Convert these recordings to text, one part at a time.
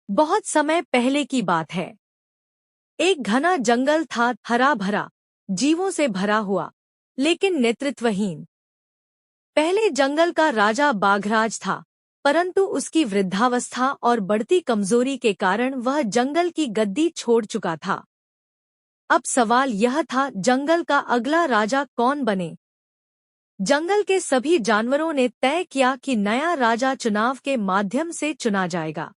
बहुत समय पहले की बात है। एक घना जंगल था, हरा भरा, जीवों से भरा हुआ, लेकिन नेतृत्वहीन। पहले जंगल का राजा बाघराज था, परंतु उसकी वृद्धावस्था और बढ़ती कमजोरी के कारण वह जंगल की गद्दी छोड़ चुका था। अब सवाल यह था, जंगल का अगला राजा कौन बने। जंगल के सभी जानवरों ने तय किया कि नया राजा चुनाव के माध्यम से चुना जाएगा।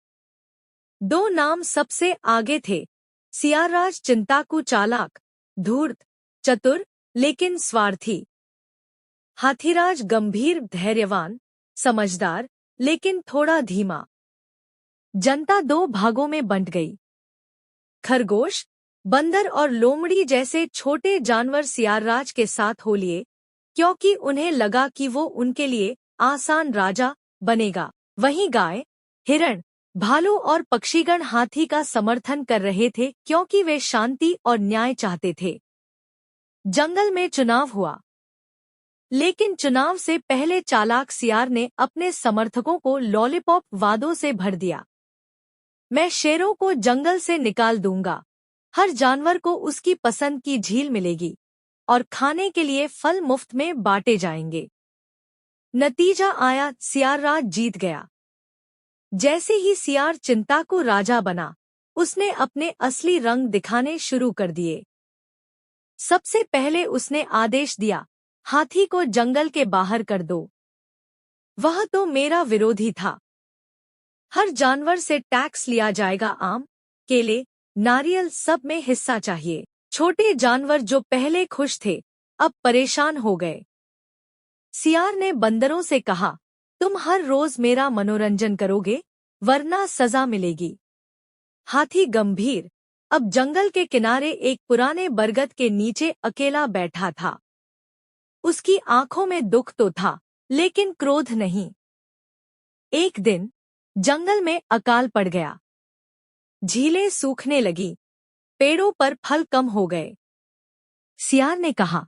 दो नाम सबसे आगे थे, सियारराज चिंताकू चालाक, धूर्त, चतुर, लेकिन स्वार्थी। हाथीराज गंभीर, धैर्यवान, समझदार, लेकिन थोड़ा धीमा। जनता दो भागों में बंट गई। खरगोश, बंदर और लोमड़ी जैसे छोटे जानवर सियारराज के साथ हो लिए, क्योंकि उन्हें लगा कि वो उनके लिए आसान राजा बनेगा। वहीं गाय, हिरण, भालू और पक्षीगण हाथी का समर्थन कर रहे थे, क्योंकि वे शांति और न्याय चाहते थे। जंगल में चुनाव हुआ, लेकिन चुनाव से पहले चालाक सियार ने अपने समर्थकों को लॉलीपॉप वादों से भर दिया। मैं शेरों को जंगल से निकाल दूंगा, हर जानवर को उसकी पसंद की झील मिलेगी और खाने के लिए फल मुफ्त में बांटे जाएंगे। नतीजा आया, सियारराज जीत गया। जैसे ही सियार चिंताकू राजा बना, उसने अपने असली रंग दिखाने शुरू कर दिए। सबसे पहले उसने आदेश दिया, हाथी को जंगल के बाहर कर दो। वह तो मेरा विरोधी था। हर जानवर से टैक्स लिया जाएगा, आम, केले, नारियल, सब में हिस्सा चाहिए। छोटे जानवर जो पहले खुश थे, अब परेशान हो गए। सियार ने बंदरों से कहा, तुम हर रोज मेरा मनोरंजन करोगे, वरना सजा मिलेगी। हाथी गंभीर, अब जंगल के किनारे एक पुराने बरगद के नीचे अकेला बैठा था। उसकी आंखों में दुख तो था, लेकिन क्रोध नहीं। एक दिन जंगल में अकाल पड़ गया। झीलें सूखने लगी, पेड़ों पर फल कम हो गए। सियार ने कहा,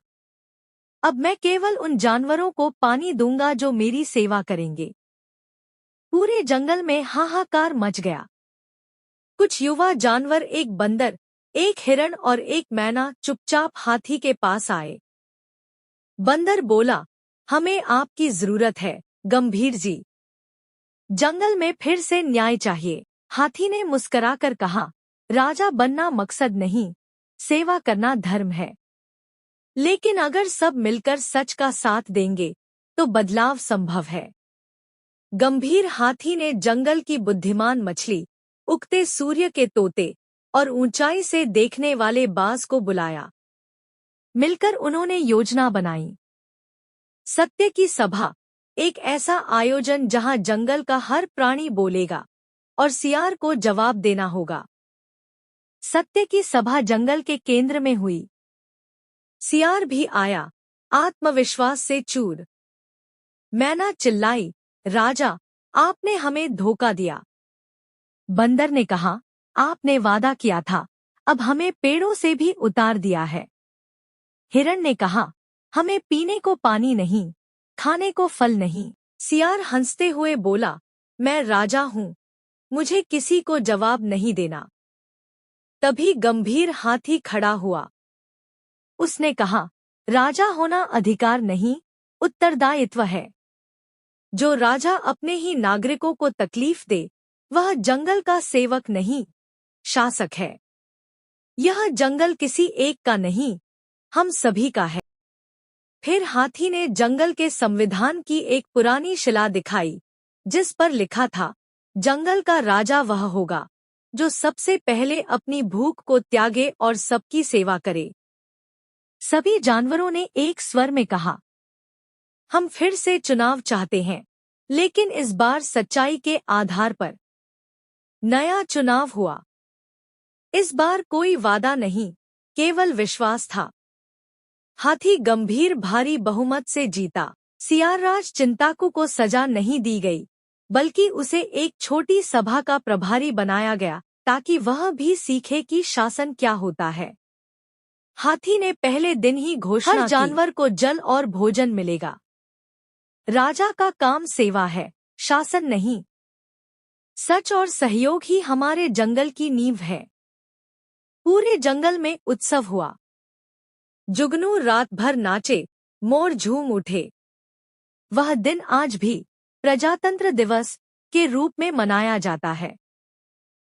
अब मैं केवल उन जानवरों को पानी दूंगा जो मेरी सेवा करेंगे। पूरे जंगल में हाहाकार मच गया। कुछ युवा जानवर, एक बंदर, एक हिरण और एक मैना, चुपचाप हाथी के पास आए। बंदर बोला, हमें आपकी जरूरत है, गंभीर जी। जंगल में फिर से न्याय चाहिए। हाथी ने मुस्कराकर कहा, राजा बनना मकसद नहीं, सेवा करना धर्म है। लेकिन अगर सब मिलकर सच का साथ देंगे, तो बदलाव संभव है। गंभीर हाथी ने जंगल की बुद्धिमान मछली, उगते सूर्य के तोते और ऊंचाई से देखने वाले बाज को बुलाया। मिलकर उन्होंने योजना बनाई। सत्य की सभा, एक ऐसा आयोजन जहां जंगल का हर प्राणी बोलेगा और सियार को जवाब देना होगा। सत्य की सभा जंगल के केंद्र में हुई। सियार भी आया, आत्मविश्वास से चूर। मैना चिल्लाई, राजा, आपने हमें धोखा दिया। बंदर ने कहा, आपने वादा किया था, अब हमें पेड़ों से भी उतार दिया है। हिरण ने कहा, हमें पीने को पानी नहीं, खाने को फल नहीं। सियार हंसते हुए बोला, मैं राजा हूँ, मुझे किसी को जवाब नहीं देना। तभी गंभीर हाथी खड़ा हुआ। उसने कहा, राजा होना अधिकार नहीं, उत्तरदायित्व है। जो राजा अपने ही नागरिकों को तकलीफ दे, वह जंगल का सेवक नहीं, शासक है। यह जंगल किसी एक का नहीं, हम सभी का है। फिर हाथी ने जंगल के संविधान की एक पुरानी शिला दिखाई, जिस पर लिखा था, जंगल का राजा वह होगा जो सबसे पहले अपनी भूख को त्यागे और सबकी सेवा करे। सभी जानवरों ने एक स्वर में कहा, हम फिर से चुनाव चाहते हैं, लेकिन इस बार सच्चाई के आधार पर। नया चुनाव हुआ। इस बार कोई वादा नहीं, केवल विश्वास था। हाथी गंभीर भारी बहुमत से जीता। सियारराज चिंताकू को सजा नहीं दी गई, बल्कि उसे एक छोटी सभा का प्रभारी बनाया गया, ताकि वह भी सीखे कि शासन क्या होता है। हाथी ने पहले दिन ही घोषणा की, हर जानवर को जल और भोजन मिलेगा। राजा का काम सेवा है, शासन नहीं। सच और सहयोग ही हमारे जंगल की नींव है। पूरे जंगल में उत्सव हुआ। जुगनू रात भर नाचे, मोर झूम उठे। वह दिन आज भी प्रजातंत्र दिवस के रूप में मनाया जाता है।